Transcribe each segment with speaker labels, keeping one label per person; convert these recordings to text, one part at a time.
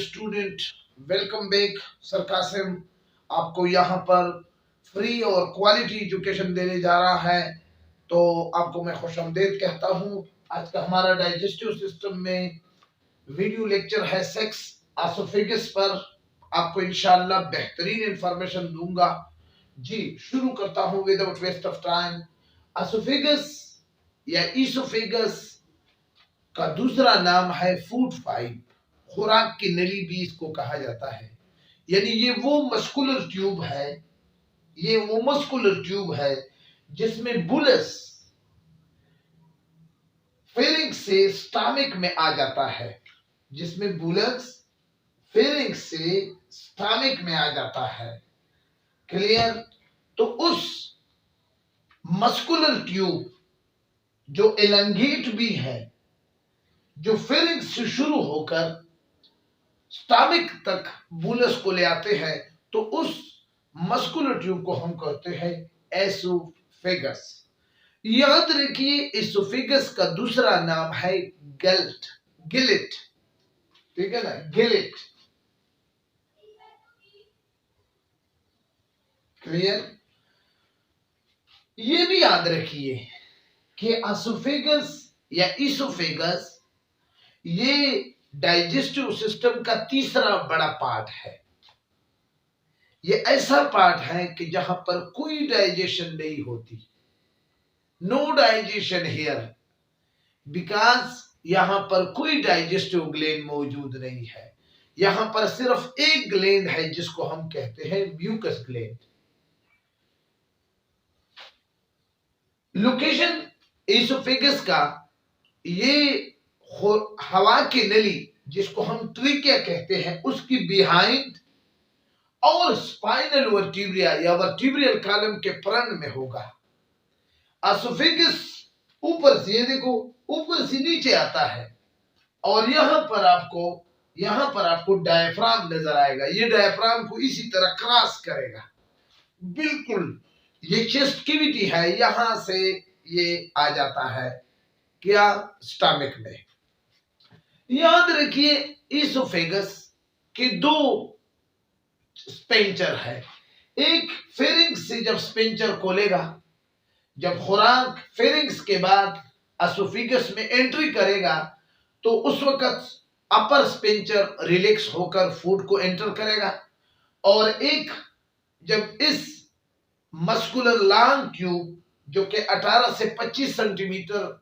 Speaker 1: Student, welcome back. Sir Qasim आपको यहाँ पर फ्री और क्वालिटी एजुकेशन देने जा रहा है, तो आपको मैं खुशामदीद कहता हूँ। आज का हमारा डाइजेस्टिव सिस्टम में वीडियो लेक्चर है सेक्स एसोफेगस पर। आपको इंशाल्लाह बेहतरीन इंफॉर्मेशन दूंगा। जी शुरू करता हूँ without waste of time. Oesophagus या ईसोफेगस का दूसरा नाम है फूड पाइप, खुराक की नली भी इसको कहा जाता है। यानी ये वो मस्कुलर ट्यूब है जिसमें बुलस फेरिंक्स से स्टमक में आ जाता है, जिसमें बुलस फेरिंक्स से स्टमक में आ जाता है। क्लियर? तो उस मस्कुलर ट्यूब जो एलंगेट भी है, जो फेरिंक्स से शुरू होकर स्टमक तक बुलस को ले आते हैं, तो उस मस्कुलर ट्यूब को हम कहते हैं एसोफेगस। याद रखिए एसोफेगस का दूसरा नाम है गिलेट। ठीक है ना, गिलेट। क्लियर? ये भी याद रखिए कि एसोफेगस या ईसोफेगस ये डाइजेस्टिव सिस्टम का तीसरा बड़ा पार्ट है। ये ऐसा पार्ट है कि जहां पर कोई डाइजेशन नहीं होती, नो डाइजेशन हियर, बिकॉज यहां पर कोई डाइजेस्टिव ग्लैंड मौजूद नहीं है। यहां पर सिर्फ एक ग्लैंड है जिसको हम कहते हैं म्यूकस ग्लैंड। लोकेशन एसोफेगस का, ये हवा की नली जिसको हम ट्रिकिया कहते हैं, उसकी बिहाइंड और स्पाइनल वर्टिब्रिया या वर्टिब्रियल कॉलम के फ्रंट में होगा। एसोफेगस ऊपर से, ये देखो, ऊपर से नीचे आता है और यहां पर आपको डायफ्राम नजर आएगा। ये डायफ्राम को इसी तरह क्रॉस करेगा, बिल्कुल ये चेस्ट कैविटी है, यहां से ये आ जाता है क्या, स्टमक में। याद रखिए ईसोफेगस के दो स्पेंचर है। एक फेरिंक्स से जब स्पेंचर खोलेगा, जब खुराक फेरिंक्स के बाद एसोफेगस में एंट्री करेगा, तो उस वक्त अपर स्पेंचर रिलैक्स होकर फूड को एंटर करेगा, और एक जब इस मस्कुलर लॉन्ग ट्यूब जो कि 18 से 25 सेंटीमीटर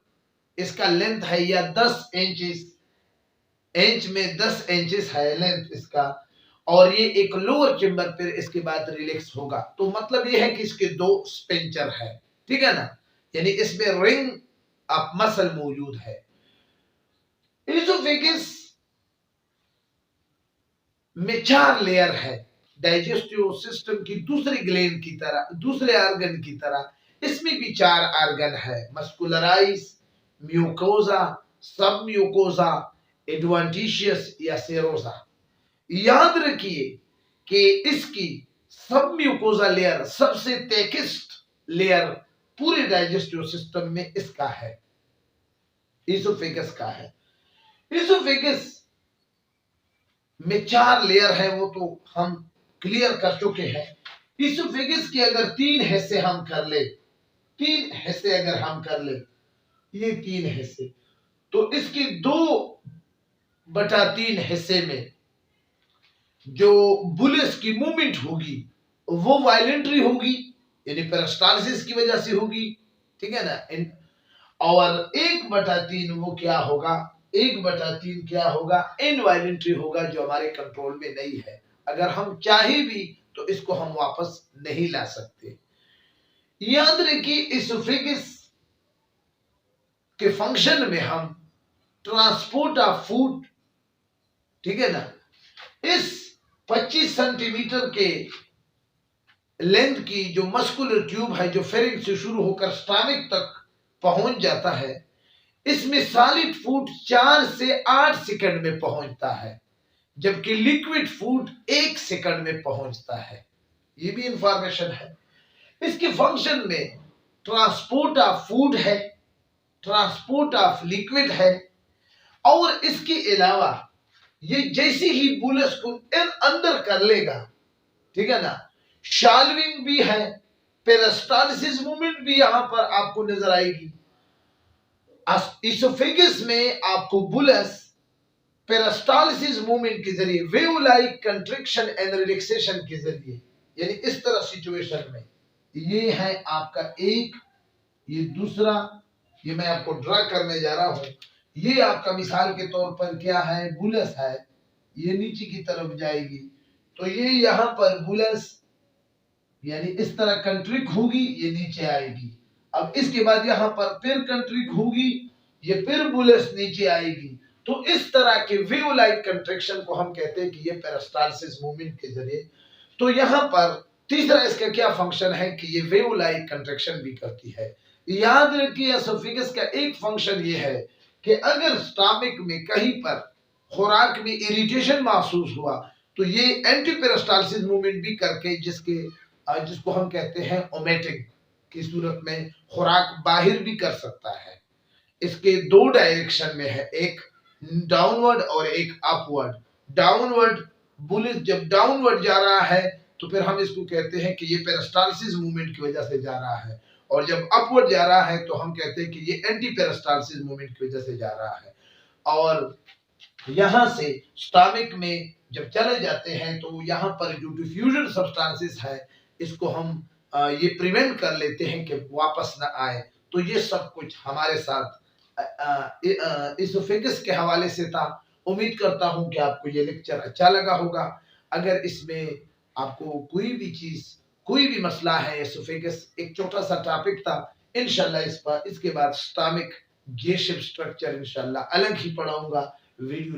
Speaker 1: इसका लेंथ है, या 10 इंच में 10 इंचेस है लेंथ इसका, और ये एक लोअर चेंबर पर इसके बाद रिलैक्स होगा। तो मतलब ये है कि इसके दो स्पेंचर है, ठीक है ना, यानी इसमें रिंग ऑफ मसल मौजूद है। एसोफेगस में 4 लेयर है। डाइजेस्टिव सिस्टम की दूसरी ग्लैंड की तरह, दूसरे ऑर्गन की तरह इसमें भी 4 ऑर्गन है। मस्कुलराइज, म्यूकोजा, सब म्यूकोजा, एडवेंटिशियस या सेरोसा। याद रखिए कि इसकी सब म्यूकोजा लेयर सबसे थिकेस्ट लेयर पूरे डाइजेस्टिव सिस्टम में इसका है, ईसोफेगस का है। ईसोफेगस में 4 लेयर है, वो तो हम क्लियर कर चुके हैं। ईसोफेगस के अगर 3 हिस्से हम कर ले, ये 3 हिस्से, तो इसके 2/3 हिस्से में जो बुलिस की मूवमेंट होगी वो वायलेंटरी होगी, यानी पेरिस्टालसिस की वजह से होगी, ठीक है ना। और 1/3 वो क्या होगा, 1/3 क्या होगा, इनवायलेंटरी होगा, जो हमारे कंट्रोल में नहीं है। अगर हम चाहे भी तो इसको हम वापस नहीं ला सकते। याद रखिए एसोफेगस के फंक्शन में हम ट्रांसपोर्ट ऑफ फूड, ठीक है ना, इस 25 सेंटीमीटर के लेंथ की जो मस्कुलर ट्यूब है, जो फेरिंक्स से शुरू होकर स्टमक तक पहुंच जाता है, इसमें सॉलिड फूड 4 से 8 सेकंड में पहुंचता है, जबकि लिक्विड फूड 1 सेकंड में पहुंचता है। ये भी इंफॉर्मेशन है। इसके फंक्शन में ट्रांसपोर्ट ऑफ फूड है, ट्रांसपोर्ट ऑफ लिक्विड है, और इसके अलावा ये जैसे ही बुलस को अंदर कर लेगा, ठीक है ना, शाल्विंग भी है, पेरिस्टालसिस मूवमेंट भी यहां पर आपको नजर आएगी। इसोफेगस में आपको बुलस पेरिस्टालसिस मूवमेंट के जरिए, wave like contraction and relaxation के जरिए, यानी इस तरह सिचुएशन में, ये है आपका एक, ये दूसरा, ये मैं आपको ड्रा करने जा रहा हूं। ये आपका मिसाल के तौर पर क्या है, बुलस है, ये नीचे की तरफ जाएगी, तो ये यहां पर बुलस यानी इस तरह कंट्रिक होगी, ये नीचे आएगी। अब इसके बाद यहां पर फिर कंट्रिक होगी, ये फिर बुलस नीचे आएगी। तो इस तरह के वेव लाइक कंट्रैक्शन को हम कहते हैं कि ये पेरिस्टालसिस मूवमेंट के जरिए। तो यहां पर तीसरा इसका क्या फंक्शन है कि ये वेव लाइक कंट्रैक्शन भी करती है। याद रखिए एसोफेगस का एक फंक्शन ये है कि अगर स्टमक में कहीं पर खुराक में इरिटेशन महसूस हुआ तो ये एंटी पेरिस्टालसिस मूवमेंट भी करके जिसको हम कहते हैं ओमेटिंग की सूरत में खुराक बाहर भी कर सकता है। इसके दो डायरेक्शन में है, एक डाउनवर्ड और एक अपवर्ड। डाउनवर्ड बुलिस जब डाउनवर्ड जा रहा है तो फिर हम इसको कहते हैं कि ये पेरिस्टालसिस मूवमेंट की वजह से जा रहा है, और जब अपवर्ड जा रहा है तो हम कहते हैं कि ये एंटी पेरिस्टालसिस मूवमेंट की वजह से जा रहा है। और यहां से स्टमक में जब चले जाते हैं तो यहाँ पर जो डिफ्यूजन सब्सटेंसेस है इसको हम ये प्रिवेंट कर लेते हैं कि वापस ना आए। तो ये सब कुछ हमारे साथ इसोफेगस के हवाले से था। उम्मीद करता हूं कि आपको ये लेक्चर अच्छा लगा होगा। अगर इसमें आपको कोई भी चीज, कोई भी मसला है, इसोफेगस एक छोटा सा टॉपिक था, इंशाल्लाह इसके बाद स्टमक गेट शिप स्ट्रक्चर इंशाल्लाह अलग ही पढ़ाऊंगा। वीडियो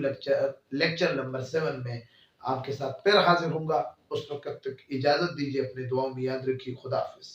Speaker 1: लेक्चर नंबर 7 में आपके साथ फिर हाजिर होऊंगा। उस वक्त तक इजाजत दीजिए, अपने दुआओं में याद रखिए। खुदा हाफिज।